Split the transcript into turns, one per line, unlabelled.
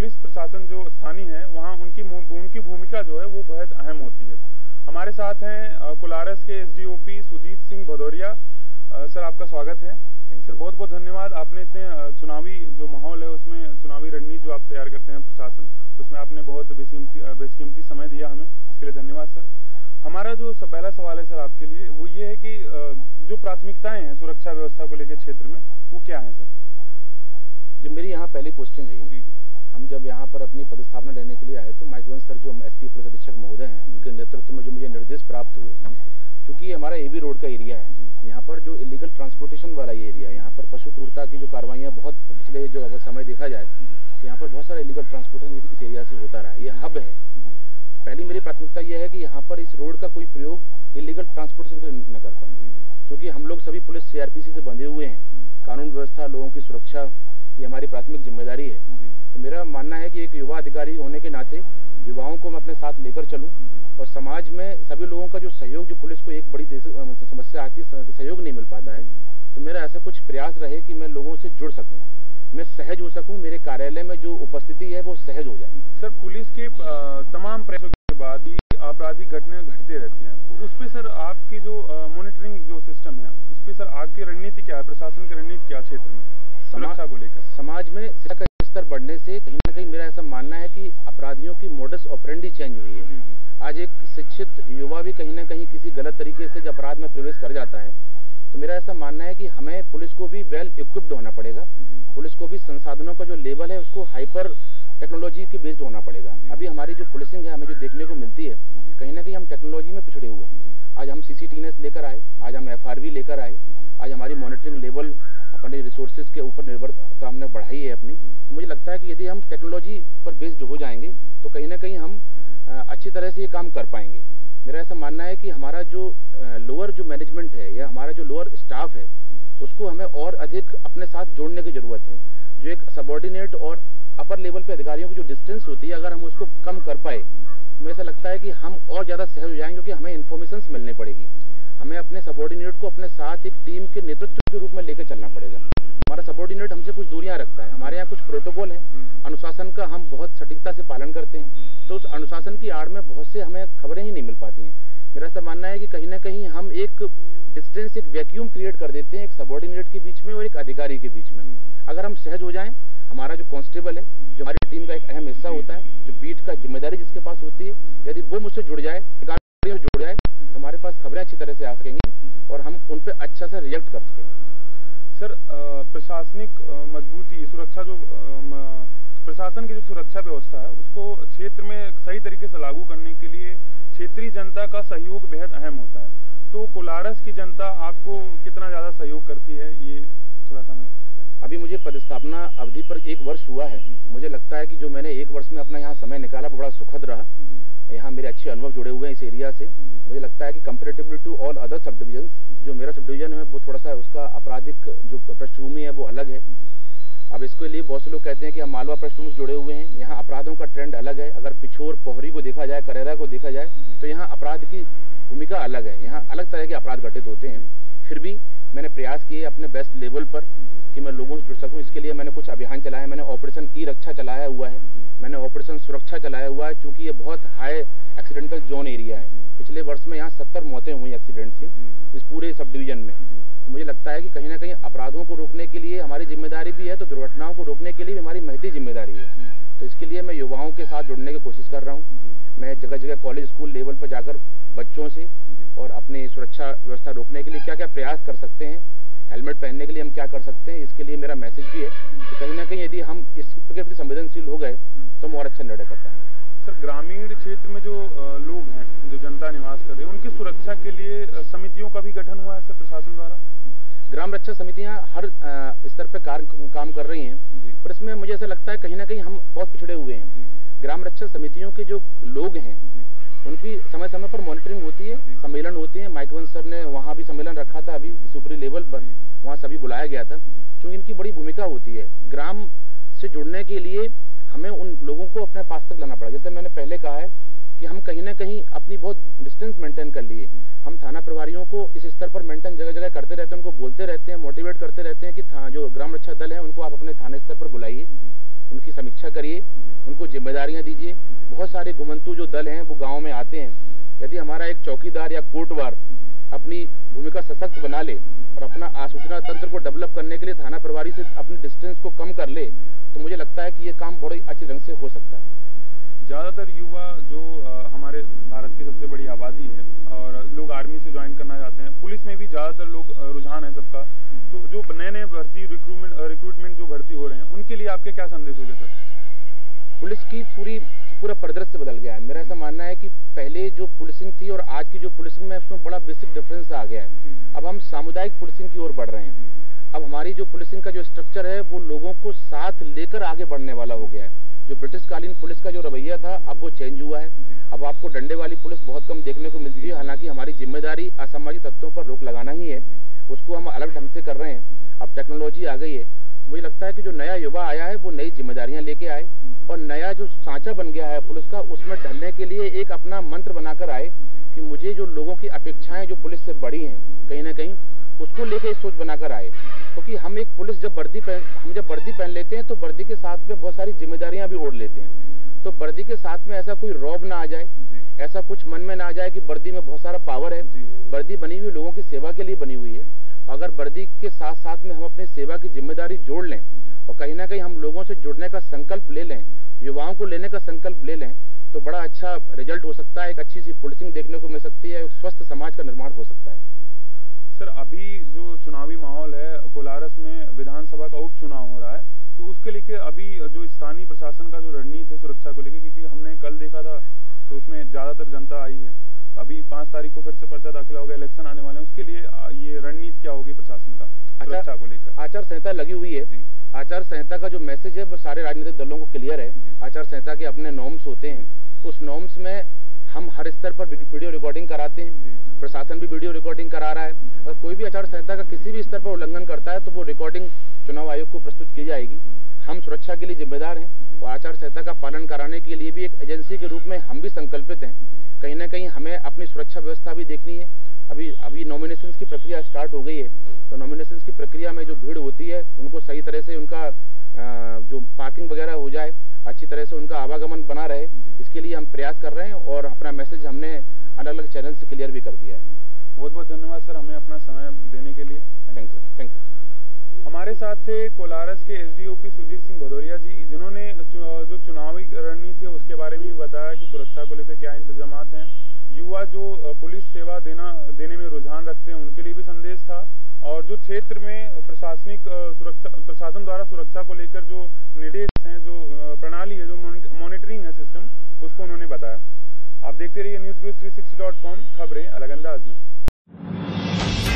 Police प्रशासन जो स्थानीय है वहाँ उनकी भूमिका जो है वो बहुत अहम होती है। हमारे साथ हैं कोलारस के एसडीओपी सुजीत सिंह भदौरिया। सर आपका स्वागत है। सर बहुत बहुत धन्यवाद, आपने इतने चुनावी जो माहौल है उसमें चुनावी रणनीति जो आप तैयार करते हैं प्रशासन, उसमें आपने बहुत बेशकीमती समय दिया हमें, इसके लिए धन्यवाद सर। हमारा जो पहला सवाल है सर आपके लिए वो ये है कि जो प्राथमिकताएं हैं सुरक्षा व्यवस्था को लेकर क्षेत्र में वो क्या है सर?
जब मेरी यहाँ पहली पोस्टिंग है जी, हम जब यहाँ पर अपनी पदस्थापना लेने के लिए आए तो माइकवन सर जो एसपी पुलिस अधीक्षक महोदय हैं उनके नेतृत्व में जो मुझे निर्देश प्राप्त हुए, क्योंकि हमारा एबी रोड का एरिया है, यहाँ पर जो इलीगल ट्रांसपोर्टेशन वाला ये एरिया है, यहाँ पर पशु क्रूरता की जो कार्रवाइयाँ बहुत पिछले जो अगर समय देखा जाए तो यहाँ पर बहुत सारा इलीगल ट्रांसपोर्टेशन इस एरिया से होता रहा है, ये हब है। पहली मेरी प्राथमिकता यह है कि यहाँ पर इस रोड का कोई प्रयोग इलीगल ट्रांसपोर्टेशन न कर पाए, क्योंकि हम लोग सभी पुलिस सीआरपीसी से बंधे हुए हैं, कानून व्यवस्था लोगों की सुरक्षा ये हमारी प्राथमिक जिम्मेदारी है। तो मेरा मानना है कि एक युवा अधिकारी होने के नाते युवाओं को मैं अपने साथ लेकर चलूं और समाज में सभी लोगों का जो सहयोग, जो पुलिस को एक बड़ी समस्या आती है सहयोग नहीं मिल पाता है, तो मेरा ऐसा कुछ प्रयास रहे कि मैं लोगों से जुड़ सकूं, मैं सहज हो सकूं, मेरे कार्यालय में जो उपस्थिति है वो सहज हो जाए।
सर पुलिस के तमाम प्रयासों के बाद ही आपराधिक घटनाएं घटते रहती हैं, तो उस पर सर आपकी जो मॉनिटरिंग जो सिस्टम है उस पर सर आपकी रणनीति क्या है, प्रशासन की रणनीति क्या क्षेत्र में सुरक्षा को लेकर?
समाज में शिक्षा का स्तर बढ़ने से कहीं ना कहीं मेरा ऐसा मानना है कि अपराधियों की मोडस ऑपरेंडी चेंज हुई है। आज एक शिक्षित युवा भी कहीं ना कहीं किसी गलत तरीके से जब अपराध में प्रवेश कर जाता है, तो मेरा ऐसा मानना है कि हमें पुलिस को भी वेल इक्विप्ड होना पड़ेगा, पुलिस को भी संसाधनों का जो लेवल है उसको हाइपर टेक्नोलॉजी के बेस्ड होना पड़ेगा। अभी हमारी जो पुलिसिंग है हमें जो देखने को मिलती है कहीं ना कहीं हम टेक्नोलॉजी में पिछड़े हुए हैं। आज हम CCTVs लेकर आए, आज हम FRV लेकर आए, आज हमारी मॉनिटरिंग लेवल अपने रिसोर्सेज के ऊपर निर्भरता हमने बढ़ाई है अपनी। तो मुझे लगता है कि यदि हम टेक्नोलॉजी पर बेस्ड हो जाएंगे तो कहीं ना कहीं हम अच्छी तरह से ये काम कर पाएंगे। मेरा ऐसा मानना है कि हमारा जो लोअर जो मैनेजमेंट है या हमारा जो लोअर स्टाफ है उसको हमें और अधिक अपने साथ जोड़ने की ज़रूरत है। जो एक सबॉर्डिनेट और अपर लेवल पे अधिकारियों की जो डिस्टेंस होती है अगर हम उसको कम कर पाए तो मुझे ऐसा लगता है कि हम और ज़्यादा सहज हो जाएंगे, क्योंकि हमें इन्फॉर्मेशंस मिलने पड़ेगी। हमें अपने सबॉर्डिनेट को अपने साथ एक टीम के नेतृत्व के रूप में लेकर चलना पड़ेगा। हमारा सबॉर्डिनेट हमसे कुछ दूरियां रखता है, हमारे यहाँ कुछ प्रोटोकॉल है, अनुशासन का हम बहुत सटीकता से पालन करते हैं, तो उस अनुशासन की आड़ में बहुत से हमें खबरें ही नहीं मिल पाती हैं। मेरा ऐसा मानना है कि कहीं ना कहीं हम एक डिस्टेंस, एक वैक्यूम क्रिएट कर देते हैं एक सबॉर्डिनेट के बीच में और एक अधिकारी के बीच में। अगर हम सहज हो जाएं, हमारा जो कांस्टेबल है जो हमारी टीम का एक अहम हिस्सा होता है, जो बीट का जिम्मेदारी जिसके पास होती है, यदि वो मुझसे जुड़ जाए, जुड़ जाए तो हमारे पास खबरें अच्छी तरह से आ सकेंगी और हम उन पर अच्छा से रिएक्ट कर सकेंगे।
सर प्रशासनिक मजबूती, सुरक्षा जो प्रशासन की जो सुरक्षा व्यवस्था है उसको क्षेत्र में सही तरीके से लागू करने के लिए क्षेत्रीय जनता का सहयोग बेहद अहम होता है। तो कोलारस की जनता आपको कितना ज़्यादा सहयोग करती है, ये थोड़ा सा मैं
अभी मुझे पदस्थापना अवधि पर 1 वर्ष हुआ है। मुझे लगता है कि जो मैंने 1 वर्ष में अपना यहाँ समय निकाला वो बड़ा सुखद रहा। यहाँ मेरे अच्छे अनुभव जुड़े हुए हैं इस एरिया से। मुझे लगता है कि कंपैरेटिवली टू ऑल अदर सब डिविजन्स, जो मेरा सब डिवीजन है वो थोड़ा सा उसका आपराधिक जो पृष्ठभूमि है वो अलग है। अब इसके लिए बहुत से लोग कहते हैं कि हम मालवा पृष्ठभूमि से जुड़े हुए हैं, यहाँ अपराधों का ट्रेंड अलग है। अगर पिछोर पोहरी को देखा जाए, करेरा को देखा जाए तो यहाँ अपराध की भूमिका अलग है, यहाँ अलग तरह के अपराध घटित होते हैं। फिर भी मैंने प्रयास किए अपने बेस्ट लेवल पर कि मैं लोगों से जुड़ सकूं। इसके लिए मैंने कुछ अभियान चलाए, मैंने ऑपरेशन ई-रक्षा चलाया हुआ है, मैंने ऑपरेशन सुरक्षा चलाया हुआ है, क्योंकि ये बहुत हाई एक्सीडेंटल जोन एरिया है। पिछले वर्ष में यहाँ 70 मौतें हुई एक्सीडेंट से इस पूरे सब डिवीजन में। तो मुझे लगता है कि कहीं ना कहीं अपराधों को रोकने के लिए हमारी जिम्मेदारी भी है, तो दुर्घटनाओं को रोकने के लिए भी हमारी महती जिम्मेदारी है। तो इसके लिए मैं युवाओं के साथ जुड़ने की कोशिश कर रहा हूँ। मैं जगह जगह कॉलेज स्कूल लेवल पर जाकर बच्चों से और अपनी सुरक्षा व्यवस्था रोकने के लिए क्या क्या प्रयास कर सकते हैं, हेलमेट पहनने के लिए हम क्या कर सकते हैं, इसके लिए मेरा मैसेज भी है कि कहीं ना कहीं यदि हम इसके प्रति संवेदनशील हो गए तो हम और अच्छा निर्णय कर पाएंगे।
सर ग्रामीण क्षेत्र में जो लोग हैं, जो जनता निवास कर रही है, उनकी सुरक्षा के लिए समितियों का भी गठन हुआ है सर प्रशासन द्वारा?
ग्राम रक्षा समितियां हर स्तर पर काम कर रही हैं, पर इसमें मुझे ऐसा लगता है कहीं ना कहीं हम बहुत पिछड़े हुए हैं। ग्राम रक्षा समितियों के जो लोग हैं उनकी समय समय पर मॉनिटरिंग होती है, सम्मेलन होते हैं। माइकवन सर ने वहाँ भी सम्मेलन रखा था, अभी सुपरी लेवल पर वहाँ सभी बुलाया गया था, क्योंकि इनकी बड़ी भूमिका होती है। ग्राम से जुड़ने के लिए हमें उन लोगों को अपने पास तक लाना पड़ा। जैसे मैंने पहले कहा है कि हम कहीं ना कहीं अपनी बहुत डिस्टेंस मेंटेन कर लिए। हम थाना प्रभारियों को इस स्तर पर मेंटेन जगह जगह करते रहते हैं, उनको बोलते रहते हैं, मोटिवेट करते रहते हैं कि जो ग्राम रक्षा दल है उनको आप अपने थाने स्तर पर बुलाइए उनकी समीक्षा करिए, उनको जिम्मेदारियां दीजिए। बहुत सारे घुमंतु जो दल हैं वो गाँव में आते हैं। यदि हमारा एक चौकीदार या कोटवार अपनी भूमिका सशक्त बना ले और अपना आसूचना तंत्र को डेवलप करने के लिए थाना प्रभारी से अपनी डिस्टेंस को कम कर ले, तो मुझे लगता है कि ये काम बड़े अच्छे ढंग से हो सकता है।
ज़्यादातर युवा जो हमारे भारत की सबसे बड़ी आबादी है और लोग आर्मी से ज्वाइन करना चाहते हैं, पुलिस में भी ज़्यादातर लोग रुझान है सबका, तो जो नए भर्ती रिक्रूटमेंट जो भर्ती हो रहे हैं उनके लिए आपके क्या संदेश होंगे सर?
पुलिस की पूरा परिदृश्य बदल गया है। मेरा ऐसा मानना है कि पहले जो पुलिसिंग थी और आज की जो पुलिसिंग में उसमें बड़ा बेसिक डिफरेंस आ गया है। अब हम सामुदायिक पुलिसिंग की ओर बढ़ रहे हैं। अब हमारी जो पुलिसिंग का जो स्ट्रक्चर है वो लोगों को साथ लेकर आगे बढ़ने वाला हो गया है। जो ब्रिटिशकालीन पुलिस का जो रवैया था अब वो चेंज हुआ है। अब आपको डंडे वाली पुलिस बहुत कम देखने को मिलती है। हालांकि हमारी जिम्मेदारी असामाजिक तत्वों पर रोक लगाना ही है, उसको हम अलग ढंग से कर रहे हैं। अब टेक्नोलॉजी आ गई है, तो मुझे लगता है कि जो नया युवा आया है वो नई जिम्मेदारियां लेके आए और नया जो सांचा बन गया है पुलिस का, उसमें ढलने के लिए एक अपना मंत्र बनाकर आए कि मुझे जो लोगों की अपेक्षाएं जो पुलिस से बड़ी हैं कहीं ना कहीं उसको लेके सोच बनाकर आए। क्योंकि हम एक पुलिस जब वर्दी पहन लेते हैं तो वर्दी के साथ में बहुत सारी जिम्मेदारियां भी ओढ़ लेते हैं। तो वर्दी के साथ में ऐसा कोई रौब ना आ जाए, ऐसा कुछ मन में ना आ जाए कि वर्दी में बहुत सारा पावर है। वर्दी बनी हुई लोगों की सेवा के लिए बनी हुई है। अगर वर्दी के साथ साथ में हम अपनी सेवा की जिम्मेदारी जोड़ लें और कहीं ना कहीं हम लोगों से जुड़ने का संकल्प ले लें, युवाओं को लेने का संकल्प ले लें, तो बड़ा अच्छा रिजल्ट हो सकता है। एक अच्छी सी पुलिसिंग देखने को मिल सकती है, एक स्वस्थ समाज का निर्माण हो सकता है।
सर, अभी जो चुनावी माहौल है, कोलारस में विधानसभा का उपचुनाव हो रहा है, तो उसके लेके अभी जो स्थानीय प्रशासन का जो रणनीति है सुरक्षा को लेके, क्योंकि हमने कल देखा था तो उसमें ज्यादातर जनता आई है। अभी 5 तारीख को फिर से पर्चा दाखिला होगा, इलेक्शन आने वाले हैं, उसके लिए ये रणनीति क्या होगी प्रशासन का सुरक्षा को लेकर?
आचार संहिता लगी हुई है। आचार संहिता का जो मैसेज है वो सारे राजनीतिक दलों को क्लियर है। आचार संहिता के अपने नॉर्म्स होते हैं, उस नॉर्म्स में हम हर स्तर पर वीडियो रिकॉर्डिंग कराते हैं। प्रशासन भी वीडियो रिकॉर्डिंग करा रहा है। अगर कोई भी आचार संहिता का किसी भी स्तर पर उल्लंघन करता है तो वो रिकॉर्डिंग चुनाव आयोग को प्रस्तुत की जाएगी। हम सुरक्षा के लिए जिम्मेदार हैं और आचार संहिता का पालन कराने के लिए भी एक एजेंसी के रूप में हम भी संकल्पित हैं। कहीं ना कहीं हमें अपनी सुरक्षा व्यवस्था भी देखनी है। अभी नॉमिनेशंस की प्रक्रिया स्टार्ट हो गई है, तो नॉमिनेशंस की प्रक्रिया में जो भीड़ होती है उनको सही तरह से उनका जो पार्किंग वगैरह हो जाए, अच्छी तरह से उनका आवागमन बना रहे, इसके लिए हम प्रयास कर रहे हैं और अपना मैसेज हमने अलग अलग चैनल से क्लियर भी कर दिया है।
बहुत बहुत धन्यवाद सर हमें अपना समय देने के लिए।
Thank you.
हमारे साथ थे कोलारस के एसडीओपी सुजीत सिंह भदौरिया जी, जिन्होंने जो चुनावी रणनीति है उसके बारे में भी बताया कि सुरक्षा को लेकर क्या इंतजामात हैं। युवा जो पुलिस सेवा देने में रुझान रखते हैं उनके लिए भी संदेश था, और जो क्षेत्र में प्रशासन द्वारा सुरक्षा को लेकर जो निर्देश हैं, जो प्रणाली है, जो मॉनिटरिंग है सिस्टम, उसको उन्होंने बताया। आप देखते रहिए न्यूज़ व्यूज 360.com, खबरें अलग अंदाज में।